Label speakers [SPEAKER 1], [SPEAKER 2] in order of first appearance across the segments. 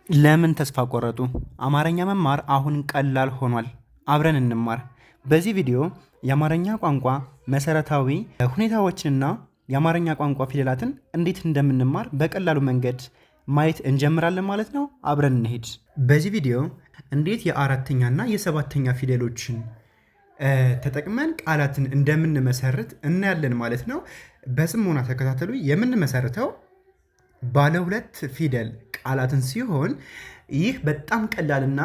[SPEAKER 1] ለምን ተስፋ ቆረጡ? አማርኛ መማር አሁን ቀላል ሆኗል። አብረን እንማር። በዚህ ቪዲዮ የአማርኛ ቋንቋ መሰረታዊ ሁኔታዎችንና የአማርኛ ቋንቋ ፊደላትን እንዴት እንደምንማር በቀላሉ መንገድ ማየት እንጀምራለን ማለት ነው። አብረን እንሄድ። በዚህ ቪዲዮ እንዴት የአራተኛና የሰባተኛ ፊደሎችን ተጠቅመን ቃላትን እንደምንመሰርት እናያለን ማለት ነው። በጽሞና ተከታተሉ። የምንመሰርተው ባለ ሁለት ፊደል ቃላትን ሲሆን ይህ በጣም ቀላልና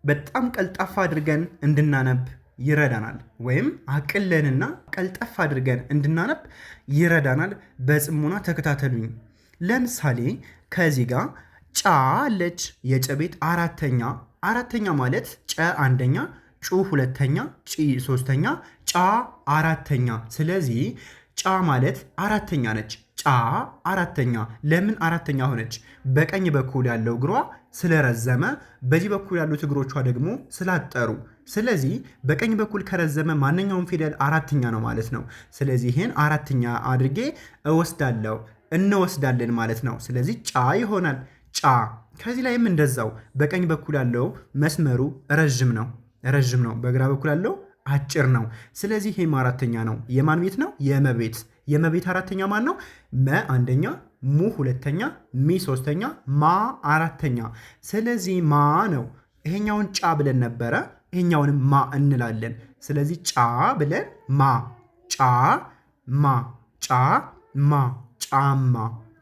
[SPEAKER 1] በጣም ቀልጣፋ አድርገን እንድናነብ ይረዳናል። ወይም አቅለንና ቀልጠፍ አድርገን እንድናነብ ይረዳናል። በጽሞና ተከታተሉኝ። ለምሳሌ ከዚህ ጋር ጫ አለች። የጨ ቤት አራተኛ ማለት ጨ አንደኛ፣ ጩ ሁለተኛ፣ ጪ ሶስተኛ፣ ጫ አራተኛ። ስለዚህ ጫ ማለት አራተኛ ነች። ጫ አራተኛ። ለምን አራተኛ ሆነች? በቀኝ በኩል ያለው እግሯ ስለረዘመ፣ በዚህ በኩል ያሉት እግሮቿ ደግሞ ስላጠሩ። ስለዚህ በቀኝ በኩል ከረዘመ ማንኛውም ፊደል አራተኛ ነው ማለት ነው። ስለዚህ ይህን አራተኛ አድርጌ እንወስዳለን ማለት ነው። ስለዚህ ጫ ይሆናል። ጫ። ከዚህ ላይም እንደዛው በቀኝ በኩል ያለው መስመሩ ረዥም ነው። በግራ በኩል ያለው አጭር ነው። ስለዚህ ይሄም አራተኛ ነው። የማን ቤት ነው? የመቤት። የመቤት አራተኛ ማን ነው? መ አንደኛ፣ ሙ ሁለተኛ፣ ሚ ሶስተኛ፣ ማ አራተኛ። ስለዚህ ማ ነው። ይሄኛውን ጫ ብለን ነበረ፣ ይሄኛውንም ማ እንላለን። ስለዚህ ጫ ብለን ማ፣ ጫ ማ፣ ጫ ማ፣ ጫማ፣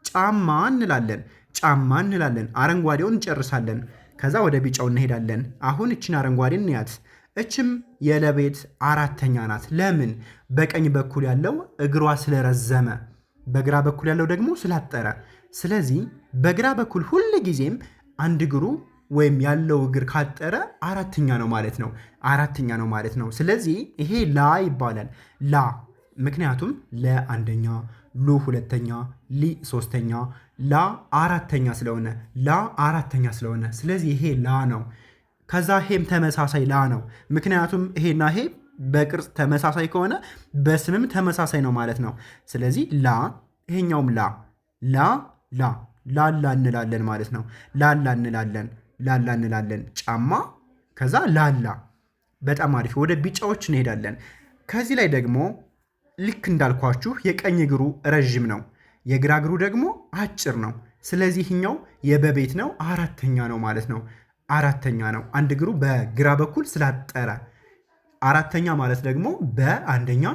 [SPEAKER 1] ጫማ እንላለን። ጫማ እንላለን። አረንጓዴውን እንጨርሳለን። ከዛ ወደ ቢጫው እንሄዳለን። አሁን እችን አረንጓዴ እንያት። እችም የለቤት አራተኛ ናት። ለምን? በቀኝ በኩል ያለው እግሯ ስለረዘመ፣ በግራ በኩል ያለው ደግሞ ስላጠረ። ስለዚህ በግራ በኩል ሁል ጊዜም አንድ እግሩ ወይም ያለው እግር ካጠረ አራተኛ ነው ማለት ነው። ስለዚህ ይሄ ላ ይባላል። ላ። ምክንያቱም ለ አንደኛ፣ ሉ ሁለተኛ፣ ሊ ሶስተኛ፣ ላ አራተኛ ስለሆነ ስለዚህ ይሄ ላ ነው። ከዛ ሄም ተመሳሳይ ላ ነው። ምክንያቱም ይሄና ይሄ በቅርጽ ተመሳሳይ ከሆነ በስምም ተመሳሳይ ነው ማለት ነው። ስለዚህ ላ፣ ይሄኛውም ላላ እንላለን ማለት ነው። ላላ እንላለን። ጫማ፣ ከዛ ላላ። በጣም አሪፍ። ወደ ቢጫዎች እንሄዳለን። ከዚህ ላይ ደግሞ ልክ እንዳልኳችሁ የቀኝ እግሩ ረዥም ነው፣ የግራ እግሩ ደግሞ አጭር ነው። ስለዚህ ይህኛው የበቤት ነው፣ አራተኛ ነው ማለት ነው። አራተኛ ነው። አንድ እግሩ በግራ በኩል ስላጠረ። አራተኛ ማለት ደግሞ በአንደኛ፣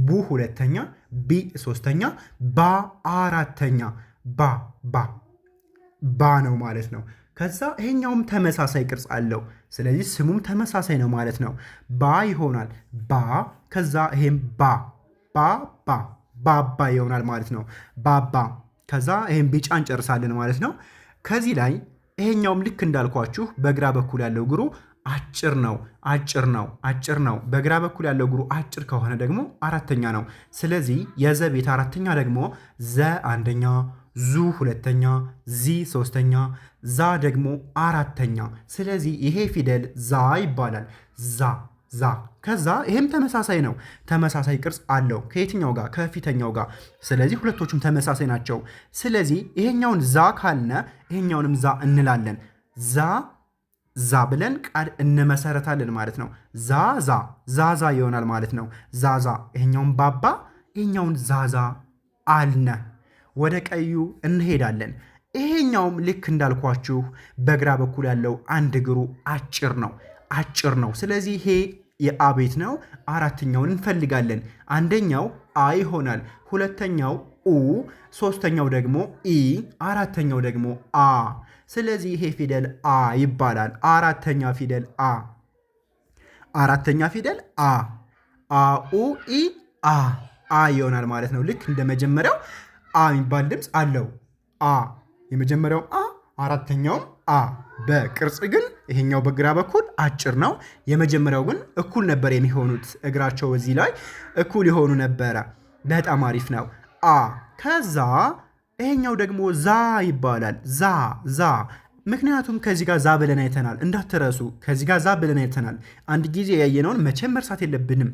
[SPEAKER 1] ቡ ሁለተኛ፣ ቢ ሶስተኛ፣ ባ አራተኛ። ባ ነው ማለት ነው። ከዛ ይሄኛውም ተመሳሳይ ቅርጽ አለው። ስለዚህ ስሙም ተመሳሳይ ነው ማለት ነው። ባ ይሆናል። ባ። ከዛ ይሄም ባባ ይሆናል ማለት ነው። ባባ። ከዛ ይሄም ቢጫ እንጨርሳለን ማለት ነው። ከዚህ ላይ ይሄኛውም ልክ እንዳልኳችሁ በግራ በኩል ያለው እግሩ አጭር ነው። በግራ በኩል ያለው እግሩ አጭር ከሆነ ደግሞ አራተኛ ነው። ስለዚህ የዘ ቤት አራተኛ ደግሞ ዘ አንደኛ፣ ዙ ሁለተኛ፣ ዚ ሶስተኛ፣ ዛ ደግሞ አራተኛ። ስለዚህ ይሄ ፊደል ዛ ይባላል። ዛ። ከዛ ይሄም ተመሳሳይ ቅርጽ አለው። ከየትኛው ጋር? ከፊተኛው ጋር። ስለዚህ ሁለቶቹም ተመሳሳይ ናቸው። ስለዚህ ይሄኛውን ዛ ካልነ ይሄኛውንም ዛ እንላለን። ዛ ብለን ቃል እንመሰረታለን ማለት ነው። ዛዛ ይሆናል ማለት ነው። ዛዛ። ይሄኛውን ባባ፣ ይሄኛውን ዛዛ አልነ። ወደ ቀዩ እንሄዳለን። ይሄኛውም ልክ እንዳልኳችሁ በግራ በኩል ያለው አንድ እግሩ አጭር ነው። ስለዚህ ይሄ የአ ቤት ነው። አራተኛውን እንፈልጋለን። አንደኛው አ ይሆናል። ሁለተኛው ኡ፣ ሶስተኛው ደግሞ ኢ፣ አራተኛው ደግሞ አ። ስለዚህ ይሄ ፊደል አ ይባላል። አራተኛ ፊደል አ። አኡ ኢ አ ይሆናል ማለት ነው። ልክ እንደ መጀመሪያው አ የሚባል ድምፅ አለው። አ የመጀመሪያው አ፣ አራተኛውም አ። በቅርጽ ግን ይሄኛው በግራ በኩል አጭር ነው። የመጀመሪያው ግን እኩል ነበር የሚሆኑት። እግራቸው እዚህ ላይ እኩል የሆኑ ነበረ። በጣም አሪፍ ነው። አ። ከዛ ይሄኛው ደግሞ ዛ ይባላል። ዛ። ምክንያቱም ከዚህ ጋር ዛ ብለን አይተናል፣ እንዳትረሱ። ከዚህ ጋር ዛ ብለን አይተናል። አንድ ጊዜ ያየነውን መቼም መርሳት የለብንም።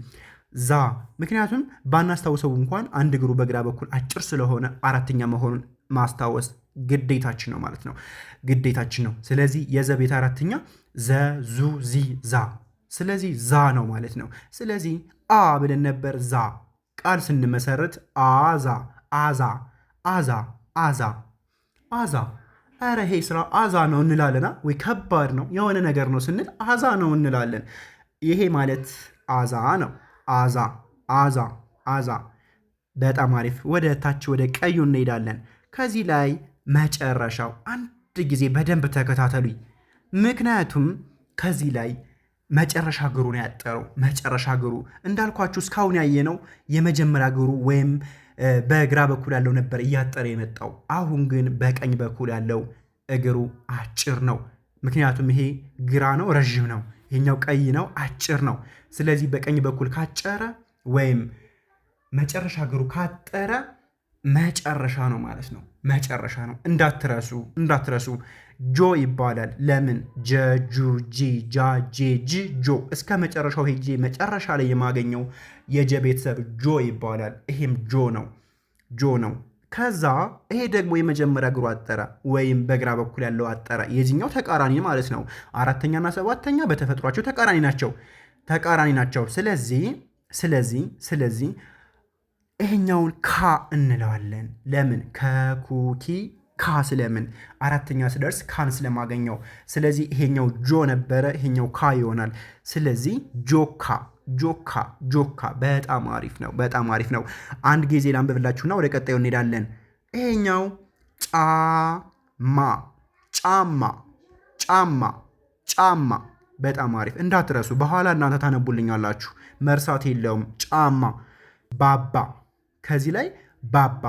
[SPEAKER 1] ዛ። ምክንያቱም ባናስታውሰው እንኳን አንድ እግሩ በግራ በኩል አጭር ስለሆነ አራተኛ መሆኑን ማስታወስ ግዴታችን ነው ማለት ነው። ግዴታችን ነው። ስለዚህ የዘ ቤት አራተኛ ዘ ዙ ዚ ዛ። ስለዚህ ዛ ነው ማለት ነው። ስለዚህ አ ብለን ነበር ዛ ቃል ስንመሰርት አዛ አዛ አዛ አዛ አዛ። ኧረ ይሄ ስራ አዛ ነው እንላለና ወይ ከባድ ነው የሆነ ነገር ነው ስንል አዛ ነው እንላለን። ይሄ ማለት አዛ ነው። አዛ አዛ አዛ። በጣም አሪፍ። ወደ ታች ወደ ቀዩ እንሄዳለን። ከዚህ ላይ መጨረሻው አንድ ጊዜ በደንብ ተከታተሉኝ። ምክንያቱም ከዚህ ላይ መጨረሻ እግሩ ነው ያጠረው። መጨረሻ እግሩ እንዳልኳችሁ እስካሁን ያየነው የመጀመሪያ እግሩ ወይም በግራ በኩል ያለው ነበር እያጠረ የመጣው። አሁን ግን በቀኝ በኩል ያለው እግሩ አጭር ነው። ምክንያቱም ይሄ ግራ ነው፣ ረዥም ነው። ይሄኛው ቀይ ነው፣ አጭር ነው። ስለዚህ በቀኝ በኩል ካጨረ ወይም መጨረሻ እግሩ ካጠረ መጨረሻ ነው ማለት ነው። መጨረሻ ነው። እንዳትረሱ ጆ ይባላል። ለምን? ጀ ጁ ጂ ጃ ጄ ጅ ጆ። እስከ መጨረሻው ሄጄ መጨረሻ ላይ የማገኘው የጀ ቤተሰብ ጆ ይባላል። ይሄም ጆ ነው። ከዛ ይሄ ደግሞ የመጀመሪያ እግሩ አጠረ ወይም በግራ በኩል ያለው አጠረ። የዚህኛው ተቃራኒ ማለት ነው። አራተኛና ሰባተኛ በተፈጥሯቸው ተቃራኒ ናቸው። ስለዚህ ይሄኛውን ካ እንለዋለን። ለምን? ከኩኪ ካ ስለምን አራተኛ ስደርስ ካን ስለማገኘው። ስለዚህ ይሄኛው ጆ ነበረ፣ ይሄኛው ካ ይሆናል። ስለዚህ ጆካ። በጣም አሪፍ ነው። አንድ ጊዜ ላንብብላችሁና ወደ ቀጣዩ እንሄዳለን። ይሄኛው ጫማ። በጣም አሪፍ። እንዳትረሱ፣ በኋላ እናንተ ታነቡልኛላችሁ። መርሳት የለውም። ጫማ። ባባ። ከዚህ ላይ ባባ።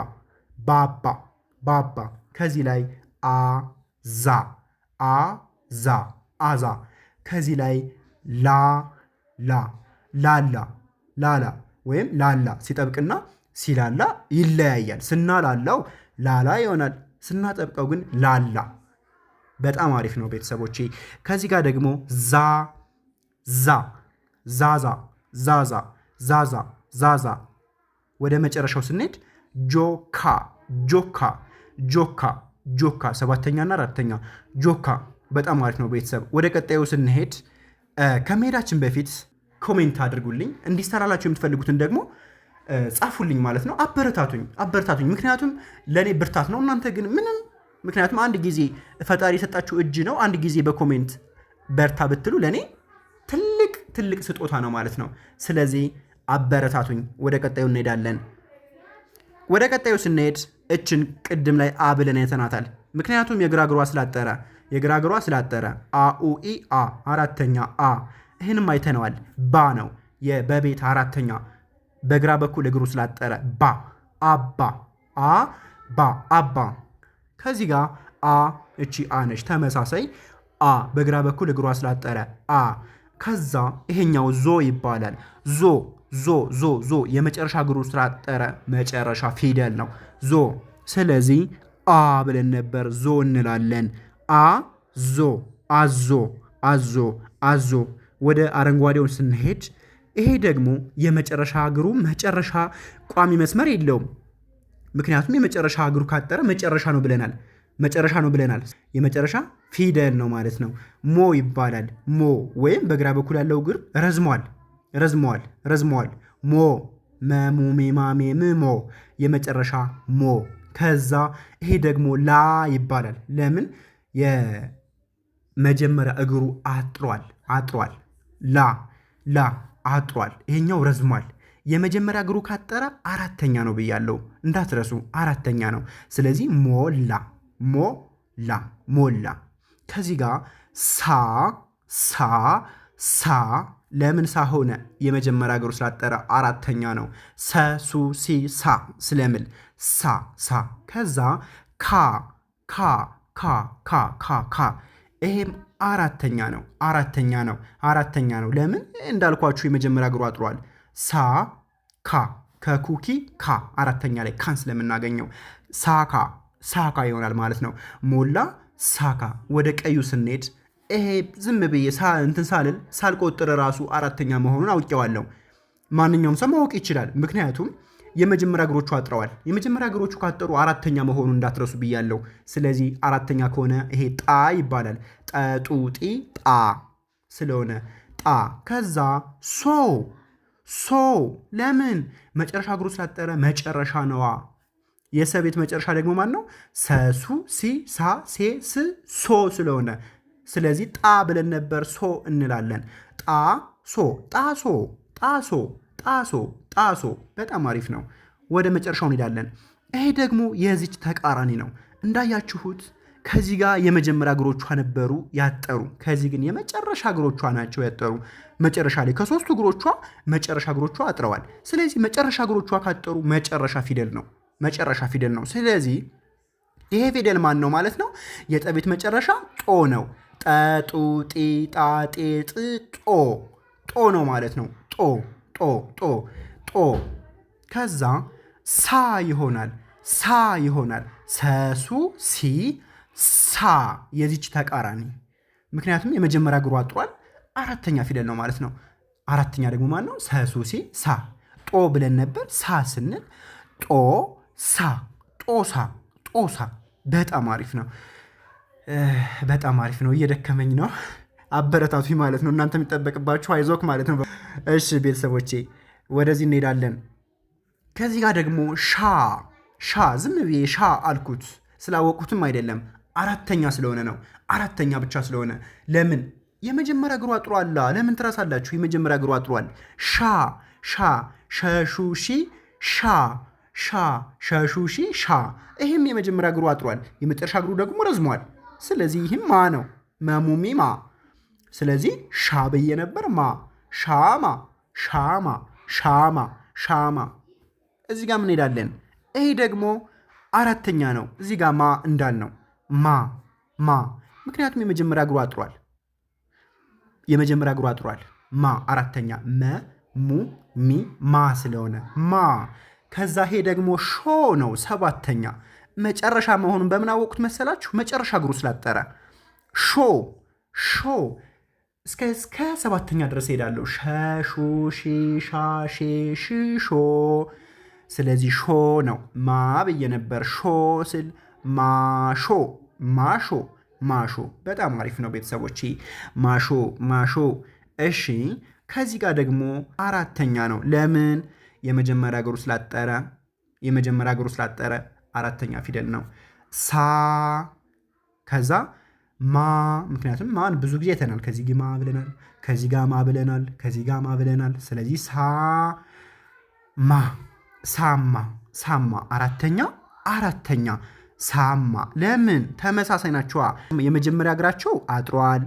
[SPEAKER 1] ከዚህ ላይ አዛ። ከዚህ ላይ ላላ ወይም ላላ። ሲጠብቅና ሲላላ ይለያያል። ስናላላው ላላ ይሆናል፣ ስናጠብቀው ግን ላላ። በጣም አሪፍ ነው ቤተሰቦቼ። ከዚህ ጋር ደግሞ ዛዛ። ወደ መጨረሻው ስንሄድ ጆካ። ሰባተኛና አራተኛ ጆካ። በጣም አሪፍ ነው ቤተሰብ። ወደ ቀጣዩ ስንሄድ ከመሄዳችን በፊት ኮሜንት አድርጉልኝ። እንዲሰራላችሁ የምትፈልጉትን ደግሞ ጻፉልኝ ማለት ነው። አበረታቱኝ። ምክንያቱም ለእኔ ብርታት ነው። እናንተ ግን ምንም። ምክንያቱም አንድ ጊዜ ፈጣሪ የሰጣችሁ እጅ ነው። አንድ ጊዜ በኮሜንት በርታ ብትሉ ለእኔ ትልቅ ስጦታ ነው ማለት ነው። ስለዚህ አበረታቱኝ። ወደ ቀጣዩ እንሄዳለን። ወደ ቀጣዩ ስንሄድ እችን ቅድም ላይ አ ብለን አይተናታል። ምክንያቱም የግራ እግሯ ስላጠረ አኡኢ አ አራተኛ አ። ይህንም አይተነዋል። ባ ነው በቤት አራተኛ በግራ በኩል እግሩ ስላጠረ አባ። ከዚህ ጋር እቺ አ ነች። ተመሳሳይ አ በግራ በኩል እግሯ ስላጠረ አ። ከዛ ይሄኛው ዞ ይባላል። ዞ የመጨረሻ እግሩ ስላጠረ መጨረሻ ፊደል ነው ዞ። ስለዚህ አ ብለን ነበር ዞ እንላለን። አዞ። ወደ አረንጓዴውን ስንሄድ ይሄ ደግሞ የመጨረሻ እግሩ መጨረሻ ቋሚ መስመር የለውም። ምክንያቱም የመጨረሻ እግሩ ካጠረ መጨረሻ ነው ብለናል። የመጨረሻ ፊደል ነው ማለት ነው። ሞ ይባላል። ሞ ወይም በግራ በኩል ያለው እግር ረዝሟል። ሞ መሙሜማሜ ሞ የመጨረሻ ሞ። ከዛ ይሄ ደግሞ ላ ይባላል። ለምን? የመጀመሪያ እግሩ አጥሯል። ላ አጥሯል። ይሄኛው ረዝሟል። የመጀመሪያ እግሩ ካጠረ አራተኛ ነው ብያለው፣ እንዳትረሱ። አራተኛ ነው። ስለዚህ ሞላ። ከዚህ ጋር ሳ ለምን ሳ ሆነ? የመጀመሪያ እግሩ ስላጠረ አራተኛ ነው። ሰሱ ሲ ሳ ስለምል ሳ። ከዛ ካ ይሄም አራተኛ ነው። ለምን? እንዳልኳችሁ የመጀመሪያ እግሩ አጥሯል። ካ ከኩኪ ካ አራተኛ ላይ ካን ስለምናገኘው ሳካ ይሆናል ማለት ነው። ሞላ ሳካ። ወደ ቀዩ ስንሄድ ይሄ ዝም ብዬ ሳልቆጥር ራሱ አራተኛ መሆኑን አውቄዋለሁ። ማንኛውም ሰው ማወቅ ይችላል። ምክንያቱም የመጀመሪያ እግሮቹ አጥረዋል። የመጀመሪያ እግሮቹ ካጠሩ አራተኛ መሆኑን እንዳትረሱ ብያለሁ። ስለዚህ አራተኛ ከሆነ ይሄ ጣ ይባላል። ጠጡጢ ጣ ስለሆነ ጣ። ከዛ ሶ ለምን መጨረሻ እግሩ ስላጠረ መጨረሻ ነዋ። የሰቤት መጨረሻ ደግሞ ማን ነው? ሰሱ ሲ ሳ ሴ ስ ሶ ስለሆነ ስለዚህ ጣ ብለን ነበር ሶ እንላለን። ጣሶ። በጣም አሪፍ ነው። ወደ መጨረሻው እንሄዳለን። ይሄ ደግሞ የዚች ተቃራኒ ነው። እንዳያችሁት ከዚህ ጋር የመጀመሪያ እግሮቿ ነበሩ ያጠሩ። ከዚህ ግን የመጨረሻ እግሮቿ ናቸው ያጠሩ። መጨረሻ ላይ ከሶስቱ እግሮቿ መጨረሻ እግሮቿ አጥረዋል። ስለዚህ መጨረሻ እግሮቿ ካጠሩ መጨረሻ ፊደል ነው። ስለዚህ ይሄ ፊደል ማን ነው ማለት ነው? የጠቤት መጨረሻ ጦ ነው። ጠጡ ጢ ጣ ጤ ጥ ጦ ነው ማለት ነው። ጦ። ከዛ ሳ ይሆናል። ሰሱ ሲ ሳ የዚች ተቃራኒ። ምክንያቱም የመጀመሪያ እግሩ አጥሯል። አራተኛ ፊደል ነው ማለት ነው። አራተኛ ደግሞ ማን ነው? ሰሱ ሲ ሳ። ጦ ብለን ነበር። ሳ ስንል ጦሳ። በጣም አሪፍ ነው። እየደከመኝ ነው። አበረታቱ ማለት ነው። እናንተ የሚጠበቅባችሁ አይዞክ ማለት ነው። እሺ ቤተሰቦቼ ወደዚህ እንሄዳለን። ከዚህ ጋር ደግሞ ሻ ዝም ብዬ ሻ አልኩት ስላወቁትም አይደለም። አራተኛ ስለሆነ ነው። አራተኛ ብቻ ስለሆነ ለምን የመጀመሪያ እግሩ አጥሯል። ለምን ትረሳላችሁ? የመጀመሪያ እግሩ አጥሯል። ሸሹሺ ሸሹሺ ሻ። ይህም የመጀመሪያ እግሩ አጥሯል። የመጨረሻ እግሩ ደግሞ ረዝሟል። ስለዚህ ይህም ማ ነው። መሙሚማ። ስለዚህ ሻ ብዬ ነበር። ሻማ። እዚህ ጋር ምን ሄዳለን? ይሄ ደግሞ አራተኛ ነው። እዚህ ጋር ማ እንዳልነው ማ ምክንያቱም የመጀመሪያ እግሩ አጥሯል። ማ አራተኛ ሙ ሚ ማ ስለሆነ ማ። ከዛ ይሄ ደግሞ ሾ ነው። ሰባተኛ መጨረሻ መሆኑን በምን አወቁት መሰላችሁ? መጨረሻ እግሩ ስላጠረ ሾ እስከ ሰባተኛ ድረስ ሄዳለሁ። ሸሹ ሺ ሻ ሼ ሽ ሾ። ስለዚህ ሾ ነው። ማ ብዬ ነበር። ሾ ስል ማሾ። በጣም አሪፍ ነው ቤተሰቦቼ። ማሾ። እሺ ከዚህ ጋር ደግሞ አራተኛ ነው። ለምን? የመጀመሪያ እግሩ ስላጠረ አራተኛ ፊደል ነው። ሳ ከዛ ማ። ምክንያቱም ማን ብዙ ጊዜ አይተናል። ከዚህ ማ ብለናል፣ ከዚህ ጋር ማ ብለናል፣ ከዚህ ጋር ማ ብለናል። ስለዚህ ሳማ አራተኛ ሳማ። ለምን? ተመሳሳይ ናቸዋ። የመጀመሪያ እግራቸው አጥሯል፣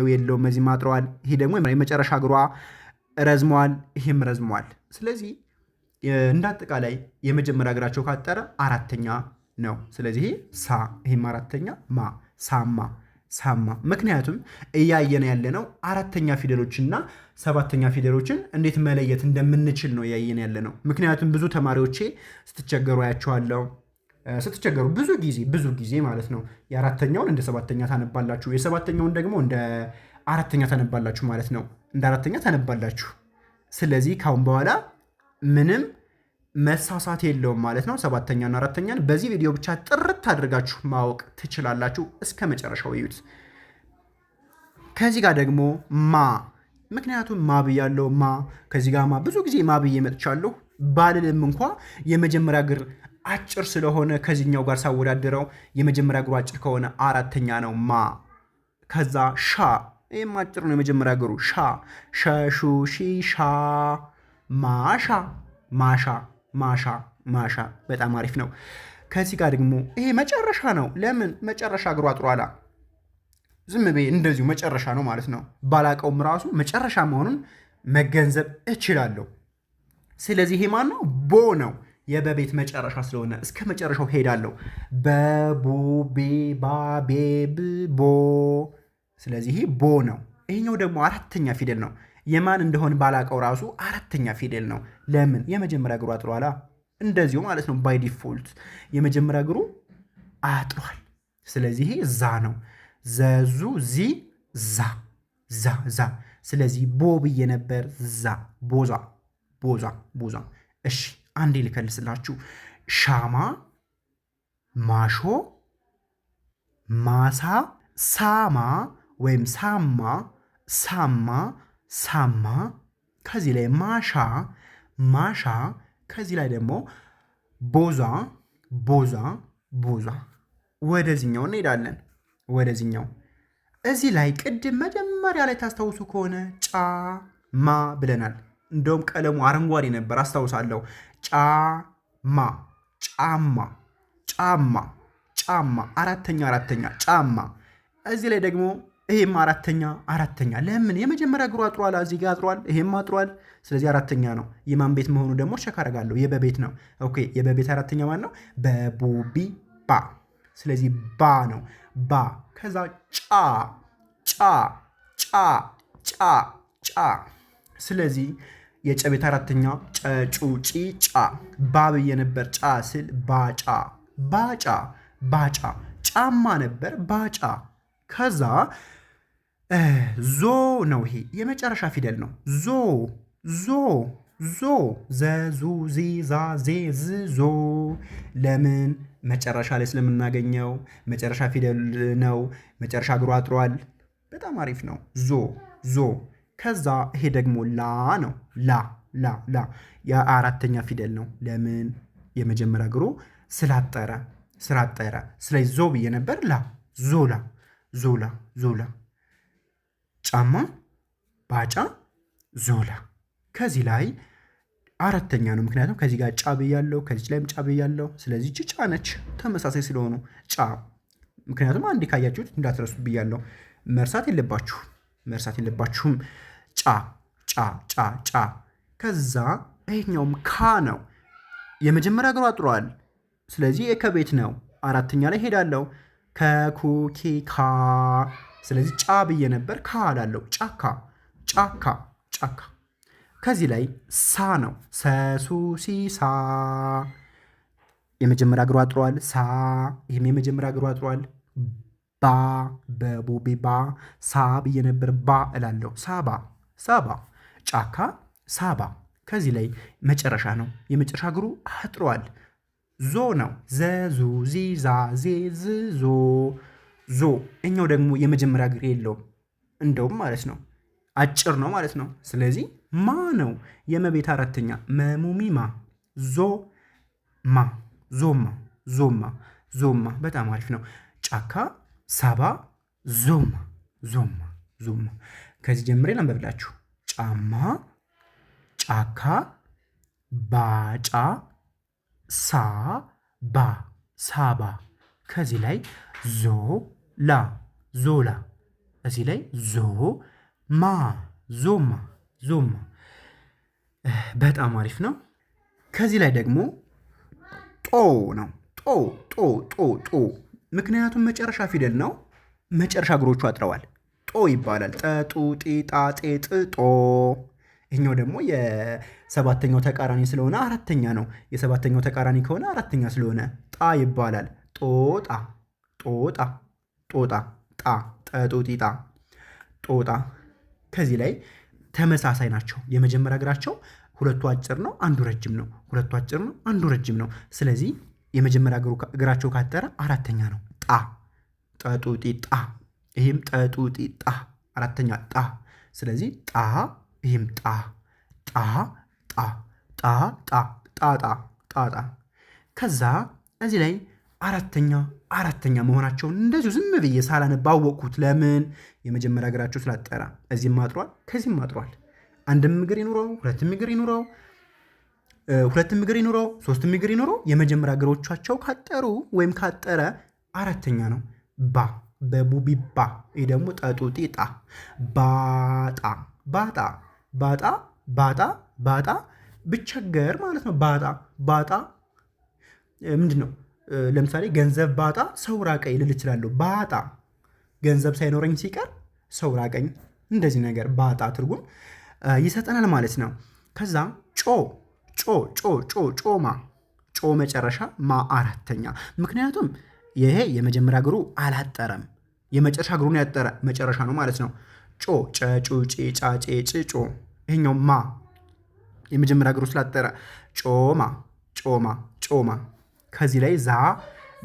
[SPEAKER 1] የለውም፣ እዚህም አጥሯል። ይሄ ደግሞ የመጨረሻ እግሯ ረዝሟል፣ ይህም ረዝሟል። ስለዚህ እንደ አጠቃላይ የመጀመሪያ እግራቸው ካጠረ አራተኛ ነው። ስለዚህ ይህም አራተኛ ሳማ። ምክንያቱም እያየን ያለነው አራተኛ ፊደሎችና ሰባተኛ ፊደሎችን እንዴት መለየት እንደምንችል ነው እያየን ያለነው። ምክንያቱም ብዙ ተማሪዎቼ ስትቸገሩ ያቸዋለሁ። ብዙ ጊዜ ማለት ነው። የአራተኛውን እንደ ሰባተኛ ታነባላችሁ፣ የሰባተኛውን ደግሞ እንደ አራተኛ ታነባላችሁ ማለት ነው። እንደ አራተኛ ታነባላችሁ። ስለዚህ ካሁን በኋላ ምንም መሳሳት የለውም ማለት ነው። ሰባተኛና አራተኛን በዚህ ቪዲዮ ብቻ ጥርት አድርጋችሁ ማወቅ ትችላላችሁ። እስከ መጨረሻው እዩት። ከዚህ ጋር ደግሞ ምክንያቱም ማ ብያለሁ። ከዚህ ጋር ብዙ ጊዜ ማ ብዬ መጥቻለሁ። ባልልም እንኳ የመጀመሪያ እግር አጭር ስለሆነ ከዚህኛው ጋር ሳወዳድረው የመጀመሪያ እግሩ አጭር ከሆነ አራተኛ ነው ከዛ ይህም አጭር ነው የመጀመሪያ እግሩ ሸሹ ሺ ማሻ። በጣም አሪፍ ነው። ከዚህ ጋር ደግሞ ይሄ መጨረሻ ነው። ለምን? መጨረሻ እግሩ አጥሯላ። ዝም ብዬ እንደዚሁ መጨረሻ ነው ማለት ነው። ባላቀውም ራሱ መጨረሻ መሆኑን መገንዘብ እችላለሁ። ስለዚህ ይሄ ማን ነው? ቦ ነው። የበቤት መጨረሻ ስለሆነ እስከ መጨረሻው ሄዳለሁ። በቡ ቤ ባ ቤ ብ ቦ። ስለዚህ ይሄ ቦ ነው። ይሄኛው ደግሞ አራተኛ ፊደል ነው። የማን እንደሆን ባላቀው ራሱ አራተኛ ፊደል ነው። ለምን? የመጀመሪያ እግሩ አጥሯላ። እንደዚሁ ማለት ነው። ባይ ዲፎልት የመጀመሪያ እግሩ አጥሯል። ስለዚህ ይሄ ዛ ነው። ዘዙ ዚ ዛ። ስለዚህ ቦ ብዬ ነበር። ቦዛ። እሺ አንዴ ልከልስላችሁ። ሻማ፣ ማሾ፣ ማሳ፣ ሳማ ወይም ሳማ፣ ሳማ፣ ሳማ። ከዚህ ላይ ማሻ፣ ማሻ። ከዚህ ላይ ደግሞ ቦዛ፣ ቦዛ፣ ቦዛ። ወደዚህኛው እንሄዳለን። ወደዚህኛው እዚህ ላይ ቅድም መጀመሪያ ላይ ታስታውሱ ከሆነ ጫማ ብለናል። እንደውም ቀለሙ አረንጓዴ ነበር አስታውሳለሁ። ጫማ፣ ጫማ፣ ጫማ፣ ጫማ። አራተኛ ጫማ። እዚህ ላይ ደግሞ ይሄም አራተኛ። ለምን? የመጀመሪያ እግሩ አጥሯል፣ እዚህ ጋር አጥሯል፣ ይሄም አጥሯል። ስለዚህ አራተኛ ነው። የማን ቤት መሆኑ ደግሞ ቸክ አደርጋለሁ። የበቤት ነው። ኦኬ፣ የበቤት አራተኛ ማን ነው? በቡቢ ባ። ስለዚህ ባ ነው። ባ። ከዛ ጫ፣ ጫ፣ ጫ፣ ጫ፣ ጫ። ስለዚህ የጨቤት አራተኛ ጨጩ ጪ ጫ። ባ ብዬ ነበር ጫ ስል ባጫ፣ ባጫ፣ ባጫ። ጫማ ነበር ባጫ። ከዛ ዞ ነው። ይሄ የመጨረሻ ፊደል ነው። ዞ፣ ዞ፣ ዞ። ዘዙ ዚ ዛ ዜ ዝ ዞ። ለምን? መጨረሻ ላይ ስለምናገኘው መጨረሻ ፊደል ነው። መጨረሻ እግሩ አጥሯል። በጣም አሪፍ ነው። ዞ፣ ዞ። ከዛ ይሄ ደግሞ ላ ነው። ላ፣ ላ፣ ላ። የአራተኛ ፊደል ነው። ለምን? የመጀመሪያ እግሩ ስላጠረ። ስለዚህ ዞ ብዬ ነበር። ላ፣ ዞላ፣ ዞላ፣ ዞላ። ጫማ፣ ባጫ፣ ዞላ። ከዚህ ላይ አራተኛ ነው። ምክንያቱም ከዚህ ጋር ጫ ብያለሁ፣ ከዚች ላይም ጫ ብያለሁ። ስለዚህ ጫ ነች፣ ተመሳሳይ ስለሆኑ ጫ። ምክንያቱም አንዴ ካያችሁት እንዳትረሱ ብያለሁ። መርሳት የለባችሁም። ጫ፣ ጫ፣ ጫ፣ ጫ። ከዛ ይሄኛውም ካ ነው። የመጀመሪያ እግሩ አጥሯል። ስለዚህ የከቤት ነው። አራተኛ ላይ ሄዳለሁ። ከኩኪ ካ። ስለዚህ ጫ ብዬ ነበር። ካ አላለው። ጫካ፣ ጫካ፣ ጫካ። ከዚህ ላይ ሳ ነው። ሰሱ ሲ ሳ። የመጀመሪያ እግሩ አጥሯል። ሳ። ይህም የመጀመሪያ እግሩ አጥሯል። ባ፣ በቡቢ ባ። ሳ ብዬ ነበር። ባ እላለሁ። ሳባ፣ ሳባ። ጫካ፣ ሳባ። ከዚህ ላይ መጨረሻ ነው። የመጨረሻ እግሩ አጥሯል። ዞ ነው። ዘዙ ዚ ዛ ዜ ዝ ዞ፣ ዞ። እኛው ደግሞ የመጀመሪያ እግር የለውም እንደውም ማለት ነው። አጭር ነው ማለት ነው። ስለዚህ ማ ነው። የመቤት አራተኛ መሙሚማ። ዞ፣ ማ፣ ዞማ፣ ዞማ፣ ዞማ። በጣም አሪፍ ነው። ጫካ፣ ሳባ፣ ዞማ፣ ዞማ፣ ዞማ። ከዚህ ጀምሬ ላንበብላችሁ። ጫማ፣ ጫካ፣ ባጫ፣ ሳ፣ ባ፣ ሳባ። ከዚህ ላይ ዞ፣ ላ፣ ዞላ። እዚህ ላይ ዞ፣ ማ፣ ዞማ፣ ዞማ። በጣም አሪፍ ነው። ከዚህ ላይ ደግሞ ጦ ነው። ጦ፣ ጦ፣ ጦ፣ ጦ። ምክንያቱም መጨረሻ ፊደል ነው። መጨረሻ እግሮቹ አጥረዋል። ጦ ይባላል። ጠጡ፣ ጢጣ፣ ጤጥ፣ ጦ። ይህኛው ደግሞ የሰባተኛው ተቃራኒ ስለሆነ አራተኛ ነው። የሰባተኛው ተቃራኒ ከሆነ አራተኛ ስለሆነ ጣ ይባላል። ጦጣ፣ ጦጣ፣ ጦጣ፣ ጣ፣ ጠጡ፣ ጢጣ፣ ጦጣ። ከዚህ ላይ ተመሳሳይ ናቸው። የመጀመሪያ እግራቸው ሁለቱ አጭር ነው፣ አንዱ ረጅም ነው። ሁለቱ አጭር ነው፣ አንዱ ረጅም ነው። ስለዚህ የመጀመሪያ እግራቸው ካጠረ አራተኛ ነው። ጣ፣ ጠጡ፣ ጢጣ። ይህም ጠጡ፣ ጢጣ። አራተኛ ጣ። ስለዚህ ጣ፣ ይህም ጣ፣ ጣ፣ ጣ፣ ጣ፣ ጣ፣ ጣጣ፣ ጣጣ። ከዛ እዚህ ላይ አራተኛ መሆናቸውን እንደዚሁ ዝም ብዬ ሳላነብ አወቅኩት። ለምን? የመጀመሪያ እግራቸው ስላጠረ። እዚህም አጥሯል፣ ከዚህም አጥሯል። አንድም እግር ይኑረው፣ ሁለትም እግር ይኑረው፣ ሶስትም እግር ይኑረው፣ የመጀመሪያ እግሮቻቸው ካጠሩ ወይም ካጠረ አራተኛ ነው። ባ፣ በቡቢ ባ። ይህ ደግሞ ጠጡ፣ ጢጣ። ባጣ፣ ባጣ፣ ባጣ፣ ባጣ፣ ባጣ። ብቸገር ማለት ነው። ባጣ፣ ባጣ ምንድን ነው? ለምሳሌ ገንዘብ ባጣ ሰው ራቀኝ ልል እችላለሁ። ባጣ ገንዘብ ሳይኖረኝ ሲቀር ሰው ራቀኝ። እንደዚህ ነገር ባጣ ትርጉም ይሰጠናል ማለት ነው። ከዛ ጮ፣ ጮ፣ ጮ፣ ጮ፣ ጮማ። ጮ መጨረሻ፣ ማ አራተኛ። ምክንያቱም ይሄ የመጀመሪያ እግሩ አላጠረም። የመጨረሻ እግሩን ያጠረ መጨረሻ ነው ማለት ነው። ጮ፣ ጨጩ፣ ጬ፣ ጫ፣ ጬ፣ ጭ፣ ጮ። ይሄኛው ማ የመጀመሪያ እግሩ ስላጠረ ጮማ። ጮማ ጮማ። ከዚህ ላይ ዛ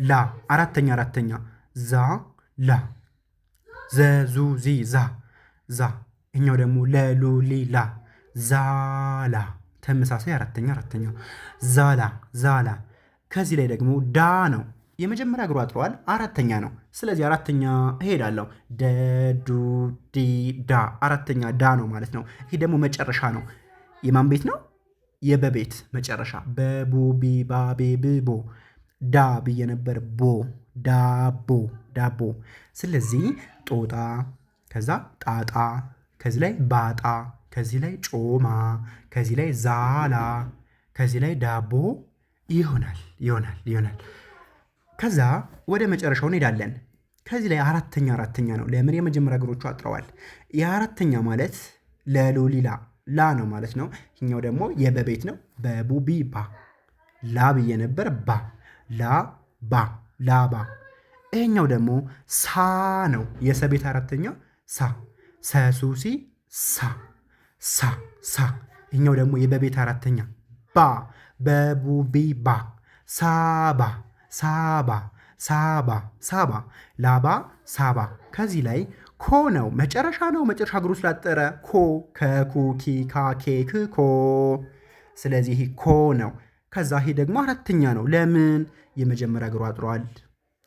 [SPEAKER 1] ላ አራተኛ ዛ ላ ዘዙዚ ዛ ዛ። ይኛው ደግሞ ለሉሊላ ዛላ ተመሳሳይ አራተኛ ዛላ ዛላ። ከዚህ ላይ ደግሞ ዳ ነው የመጀመሪያ እግሩ አጥረዋል፣ አራተኛ ነው። ስለዚህ አራተኛ እሄዳለሁ። ደዱ ዲ ዳ አራተኛ ዳ ነው ማለት ነው። ይህ ደግሞ መጨረሻ ነው። የማን ቤት ነው? የበቤት መጨረሻ። በቡ ቢ ባቤ ብቦ ዳ ብዬ ነበር። ቦ ዳቦ ዳቦ። ስለዚህ ጦጣ፣ ከዛ ጣጣ፣ ከዚህ ላይ ባጣ፣ ከዚህ ላይ ጮማ፣ ከዚህ ላይ ዛላ፣ ከዚህ ላይ ዳቦ ይሆናል። ከዛ ወደ መጨረሻው እንሄዳለን። ከዚህ ላይ አራተኛ ነው። ለምን? የመጀመሪያ እግሮቹ አጥረዋል። የአራተኛ ማለት ለሉሊላ ላ ነው ማለት ነው። ይኛው ደግሞ የበቤት ነው። በቡቢ ባ ላ ብዬ ነበር። ባ ላ ባ ላባ። ይሄኛው ደግሞ ሳ ነው። የሰቤት አራተኛ ሳ ሰሱሲ ሳ ሳ ሳ። ይኛው ደግሞ የበቤት አራተኛ ባ በቡቢ ባ ሳባ ሳባ ሳባ ሳባ ላባ ሳባ። ከዚህ ላይ ኮ ነው መጨረሻ ነው። መጨረሻ እግሩ ስላጠረ ኮ ከኩኪ ካኬ ክኮ። ስለዚህ ኮ ነው። ከዛ ይሄ ደግሞ አራተኛ ነው። ለምን? የመጀመሪያ እግሩ አጥሯል።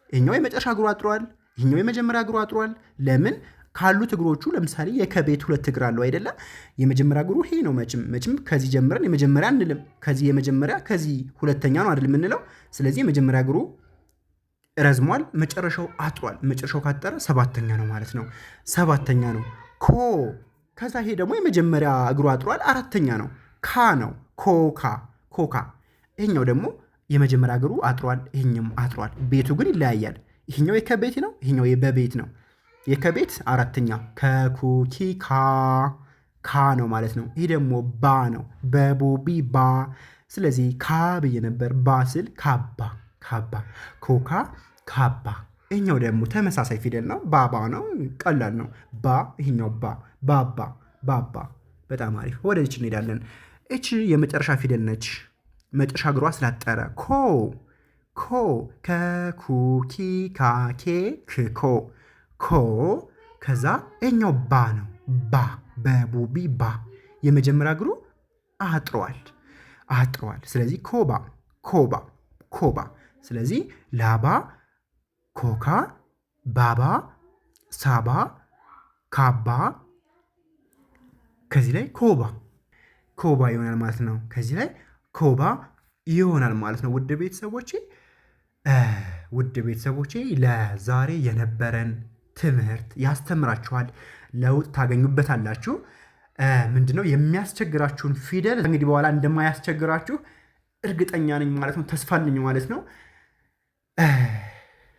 [SPEAKER 1] ይሄኛው የመጨረሻ እግሩ አጥሯል። ይሄኛው የመጀመሪያ እግሩ አጥሯል። ለምን? ካሉት እግሮቹ ለምሳሌ የከቤት 2 እግር አለው አይደለ? የመጀመሪያ እግሩ ይሄ ነው። መቼም ከዚህ ጀምረን የመጀመሪያ አንልም። ከዚህ የመጀመሪያ ከዚህ ሁለተኛ ነው አይደል የምንለው። ስለዚህ የመጀመሪያ እግሩ ረዝሟል፣ መጨረሻው አጥሯል። መጨረሻው ካጠረ ሰባተኛ ነው ማለት ነው። ሰባተኛ ነው ኮ። ከዛ ይሄ ደግሞ የመጀመሪያ እግሩ አጥሯል፣ አራተኛ ነው። ካ ነው ኮካ። ይሄኛው ደግሞ የመጀመሪያ እግሩ አጥሯል፣ ይሄኛውም አጥሯል። ቤቱ ግን ይለያያል። ይሄኛው የከቤት ነው፣ ይሄኛው የበቤት ነው። የከቤት አራተኛ ከኩኪ ካ ነው ማለት ነው። ይሄ ደግሞ ባ ነው፣ በቡቢ ባ። ስለዚህ ካ ብዬ ነበር። ባ ስል ካባ ኮካ ካባ። ይሄኛው ደግሞ ተመሳሳይ ፊደል ነው። ባባ ነው፣ ቀላል ነው። ባ ይሄኛው ባባ። በጣም አሪፍ። ወደ እች እንሄዳለን። እች የመጨረሻ ፊደል ነች። መጨረሻ እግሯ ስላጠረ ኮ ከኩኪ ካኬ ክኮ ኮ። ከዛ ይሄኛው ባ ነው። ባ በቡቢ ባ። የመጀመሪያ እግሩ አጥሯል። ስለዚህ ኮባ። ስለዚህ ላባ ኮካ ባባ ሳባ ካባ። ከዚህ ላይ ኮባ ይሆናል ማለት ነው። ከዚህ ላይ ኮባ ይሆናል ማለት ነው። ውድ ቤተሰቦቼ ለዛሬ የነበረን ትምህርት ያስተምራችኋል፣ ለውጥ ታገኙበታላችሁ። ምንድነው የሚያስቸግራችሁን ፊደል እንግዲህ በኋላ እንደማያስቸግራችሁ እርግጠኛ ነኝ ማለት ነው። ተስፋ አለኝ ማለት ነው።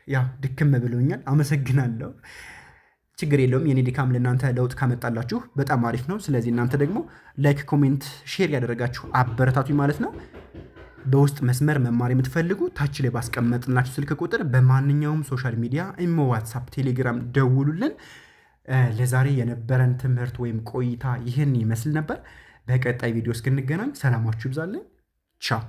[SPEAKER 1] ያው ድክም ብሎኛል፣ አመሰግናለሁ። ችግር የለውም። የኔ ድካም ለእናንተ ለውጥ ካመጣላችሁ በጣም አሪፍ ነው። ስለዚህ እናንተ ደግሞ ላይክ፣ ኮሜንት፣ ሼር ያደረጋችሁ አበረታቱኝ ማለት ነው። በውስጥ መስመር መማር የምትፈልጉ ታች ላይ ባስቀመጥናችሁ ስልክ ቁጥር በማንኛውም ሶሻል ሚዲያ ኢሞ፣ ዋትሳፕ፣ ቴሌግራም ደውሉልን። ለዛሬ የነበረን ትምህርት ወይም ቆይታ ይህን ይመስል ነበር። በቀጣይ ቪዲዮ እስክንገናኝ ሰላማችሁ ይብዛልኝ። ቻው